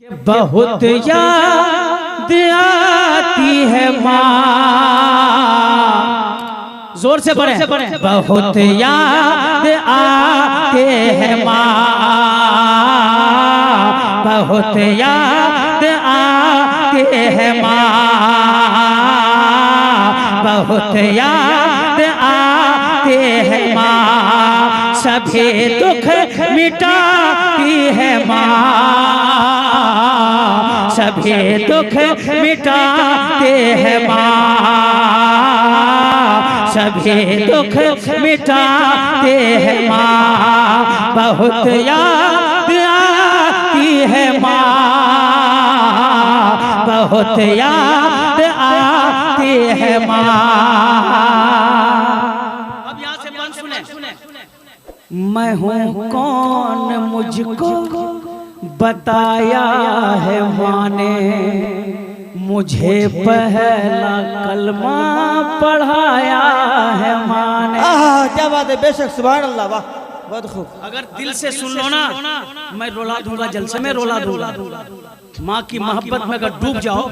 बहुत याद आती है माँ, जोर से पढ़े, बहुत याद आते हैं माँ, बहुत याद आते हैं माँ, बहुत याद आते हैं माँ, सभी दुख मिटाती है माँ, सभी दुख मिटाते हैं माँ, सभी दुख मिटाते हैं माँ, बहुत याद आती है माँ, बहुत याद आती है माँ। अब यहाँ से मन सुने, मैं हूँ कौन मुझको बताया है माँ ने, मुझे पहला कलमा पढ़ाया है माँ ने। क्या बात है, बेशक, सुभान अल्लाह, वाह, बहुत खूब। अगर दिल से सुन लो ना, मैं रोला दूंगा, जलसे में रोला दूंगा। माँ की मोहब्बत में अगर डूब जाओ,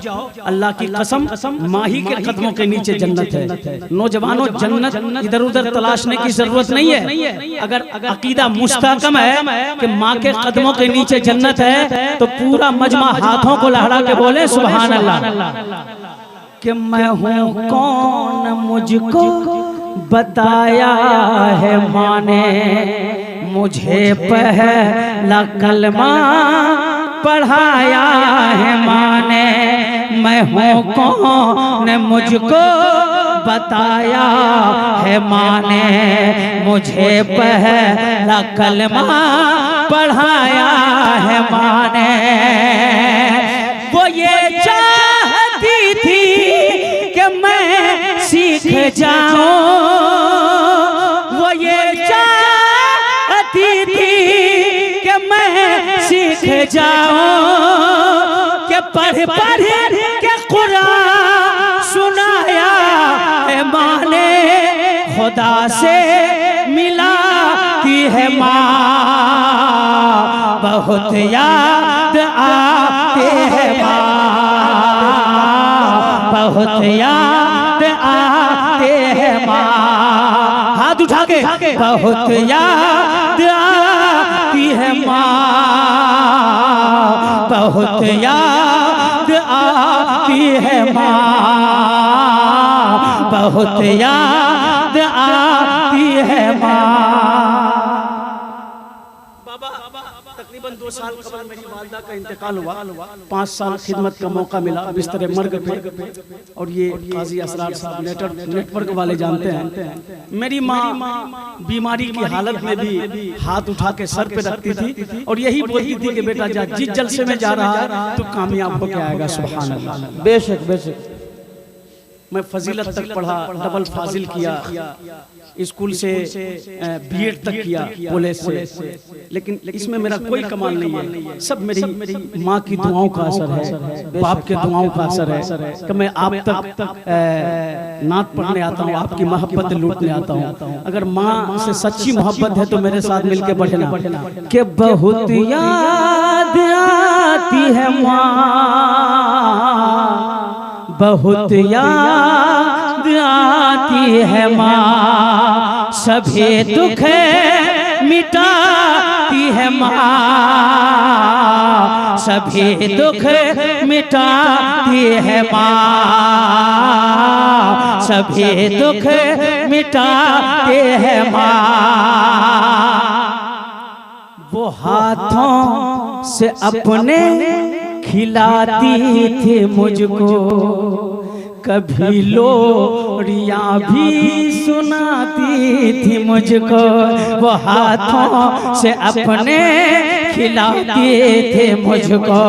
अल्लाह की कसम, माँ ही के कदमों के नीचे जन्नत है। नौजवानों, जन्नत इधर उधर तलाशने की जरूरत नहीं है। अगर अकीदा मुस्तहकम है कि माँ के कदमों के नीचे जन्नत है, तो पूरा मजमा हाथों को लहरा के बोले सुभान अल्लाह। कि मैं हूँ कौन मुझको बताया है माँ ने, मुझे पहला कलमा पढ़ाया है माँ ने, मैं हूँ कौन मुझको बताया है माँ ने, मुझे पहला कलमा पढ़ाया है माँ ने। वो ये चाहती थी कि मैं सीख जाऊं, वो ये चाहती थी कि मैं सीख जाऊं, कि पढ़ पढ़ के कुरान सुनाया है माँ ने, खुदा से मिलाती है माँ, बहुत याद आते हैं माँ, बहुत याद आते हैं माँ। हाथ उठा के, बहुत याद आती है माँ, बहुत याद आती है माँ, बहुत याद आती है माँ। तकरीबन 2 साल कबल मेरी वालिदा का इंतकाल हुआ, 5 साल खिदमत का मौका मिला बिस्तर मर्ग पे। और ये काजी असरार साहब नेटवर्क वाले जानते हैं, मेरी माँ बीमारी की हालत में भी हाथ उठा के सर पे रखती थी और यही बोलती थी कि बेटा जा, जिस जलसे में जा रहा है तो कामयाब होके आएगा। सुभान अल्लाह, बेशक बेशक। मैं फजीलत तक पढ़ा, डबल फाजिल किया, स्कूल से बीएड तक किया कॉलेज से, लेकिन इसमें मेरा कोई कमाल नहीं है। सब मेरी माँ की दुआओं का असर है, बाप के दुआओं का असर है कि मैं आप तक नात पढ़ने आता हूँ, आपकी मोहब्बत लूटने आता हूँ। अगर माँ से सच्ची मोहब्बत है तो मेरे साथ मिलके बढ़ना। कि बहुत याद आती है माँ, बहुत याद आती है माँ, सभी दुख मिटाती है माँ, सभी दुख मिटाती है माँ, सभी दुख मिटाती है माँ। वो हाथों से अपने खिलाती थी मुझको, कभी लोरियां भी सुनाती थी मुझको, वो हाथों से अपने खिलाती थी मुझको,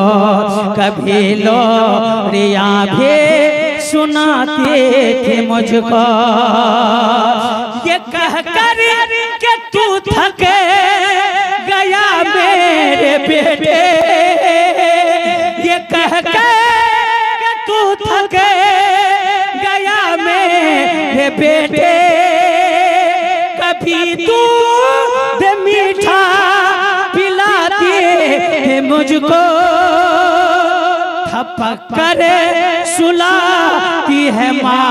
कभी लोरियां भी सुनाती थी मुझको। ये कहकर कि तू थक गया मेरे बेटे, ये कहकर कि तू थक गया मेरे बेटे, कभी दूध मीठा पिलाती है मुझको, पकड़े सुलाती है माँ,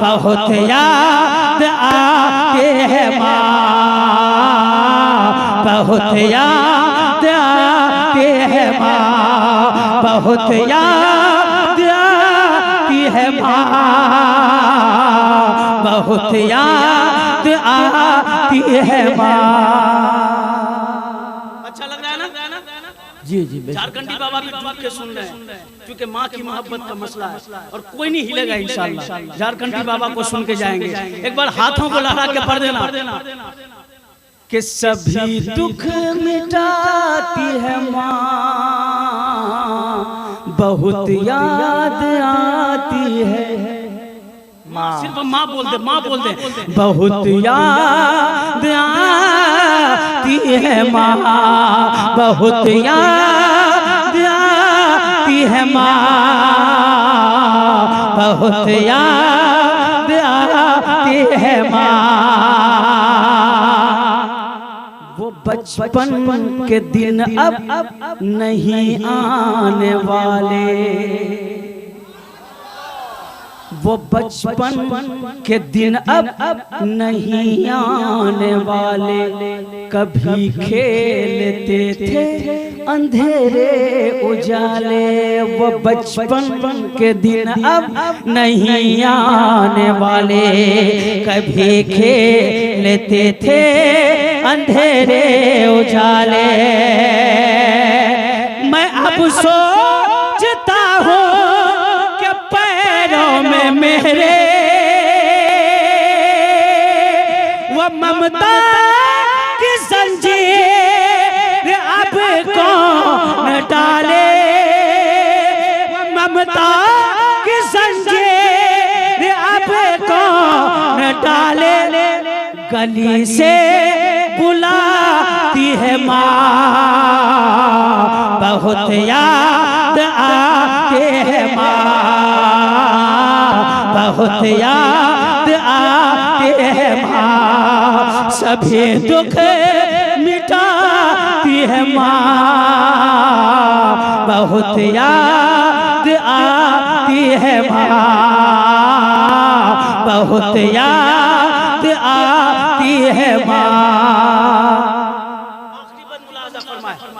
बहुत याद आती है माँ, बहुत याद आती है माँ, बहुत याद आती है माँ, बहुत याद आती है माँ। अच्छा लग रहा है ना? जी जी झारखंडी बाबा भी डूब के सुन रहे हैं, क्योंकि माँ की मोहब्बत का मसला है और कोई नहीं हिलेगा इंशाल्लाह। झारखंडी बाबा को सुन के जाएंगे। एक बार हाथों को लहरा के पढ़ देना कि सभी दुख मिटाती है माँ, बहुत याद आती है माँ। सिर्फ माँ बोल दे, माँ बोल दे। बहुत याद आती है माँ, बहुत याद आती है माँ, बहुत याद आती है माँ। वो बचपन के दिन अब नहीं आने वाले, वो बचपन के दिन अब नहीं आने वाले, कभी खेलते थे अंधेरे उजाले। वो बचपन के दिन अब नहीं आने वाले, कभी खेलते थे अंधेरे उजाले। मैं अब सोचता हूँ में मेरे वो ममता की जंजीर अब कौन डाले, वो ममता की जंजीर अब कौन डाले। गली से बुलाती है माँ, बहुत याद आते है माँ, बहुत याद आते हैं माँ। सभी दुख मिटाती है माँ, बहुत याद आती है माँ, बहुत याद आती है माँ।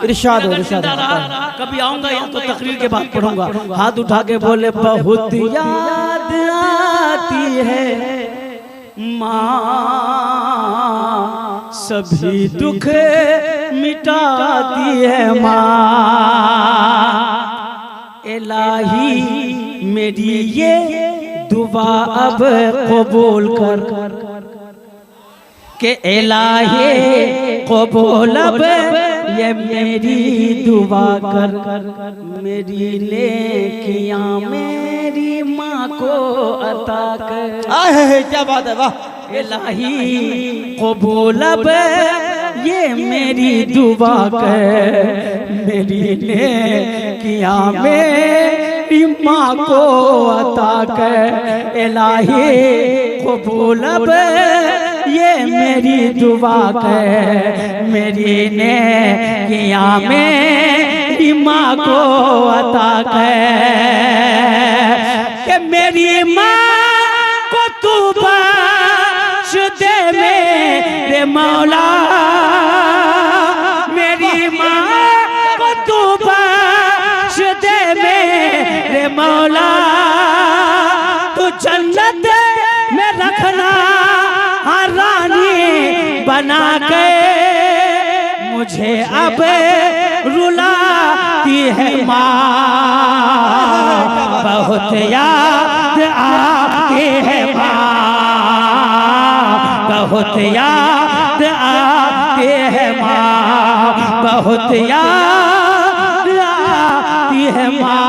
इरशाद हो, इरशाद हो। कभी आऊंगा यहाँ तो तकरीर के बाद पढ़ूंगा। हाथ उठा के बोले बहुत याद आती है माँ, सभी दुख मिटाती है माँ। इलाही मेरी ये दुआ अब कबूल कर के इलाही कबूल अब ये मेरी दुआ कर, मेरी नेकियां मेरी माँ को अता कर। क्या बात है, वाह। इलाही कबूल अब ये मेरी दुआ कर, मेरी नेकियां मेरी माँ को अता कर। इलाही कबूल अब ये मेरी दुआ कर, मेरी नेकियां मेरी माँ को अता कर। कि मेरी माँ को तू बख्श दे मेरे मौला, मेरी माँ को तू बख्श दे मेरे मौला। तू जन्नत में रखना रानी बना के, मुझे अब रुलाती है माँ, बहुत याद आती है माँ, बहुत याद आती है माँ, बहुत याद आती है माँ।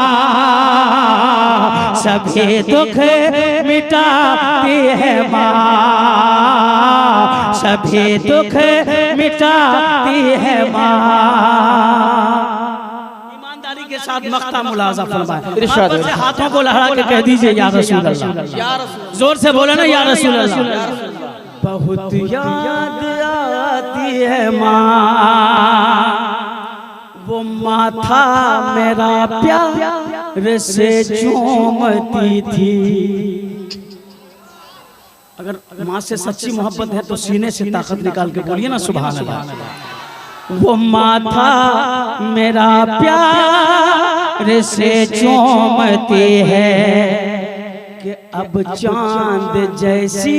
सभी दुख मिटाती है माँ, सभी दुख मिटाती है माँ। ईमानदारी के साथ मक्ता मुलाजा फरमाए। इरशाद से हाथों को लहरा के कह दीजिए या रसूल अल्लाह। जोर से बोले ना या रसूल अल्लाह। बहुत याद आती है माँ, वो वो माथा मेरा प्यार से चूमती थी। अगर माँ से सच्ची मोहब्बत है तो सीने से ताकत निकाल के बोलिए ना सुभान अल्लाह। वो माथा मेरा प्यार से चूमती है कि अब चांद जैसी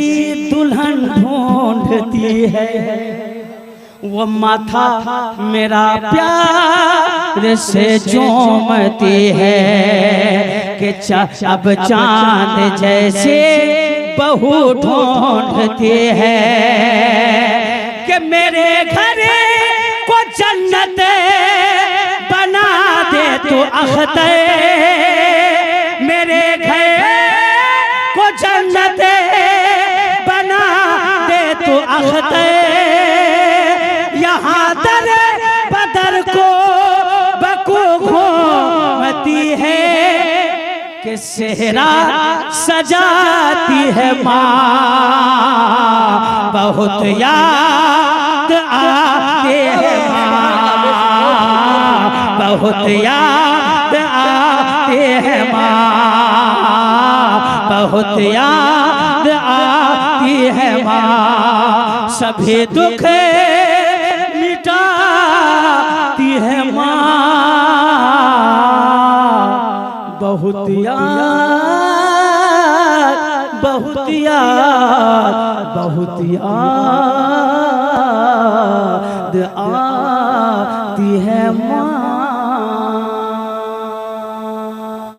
दुल्हन ढूंढती है। वो माथा मेरा प्यार से चूमती है कि अब चांद जैसे बहू ढूंढती है कि मेरे घर को जन्नत बना दे तो अख्तर, मेरे घर को जन्नत बना दे तो अख्तर, यहाँ दर बदर को बकू घूमती है कि सेहरा सजाती है माँ, बहुत याद आती है माँ, बहुत याद आती है माँ, बहुत याद आती है माँ, सभी दुख मिटाती है माँ, बहुत याद, बहुत याद, बहुत याद आती है माँ।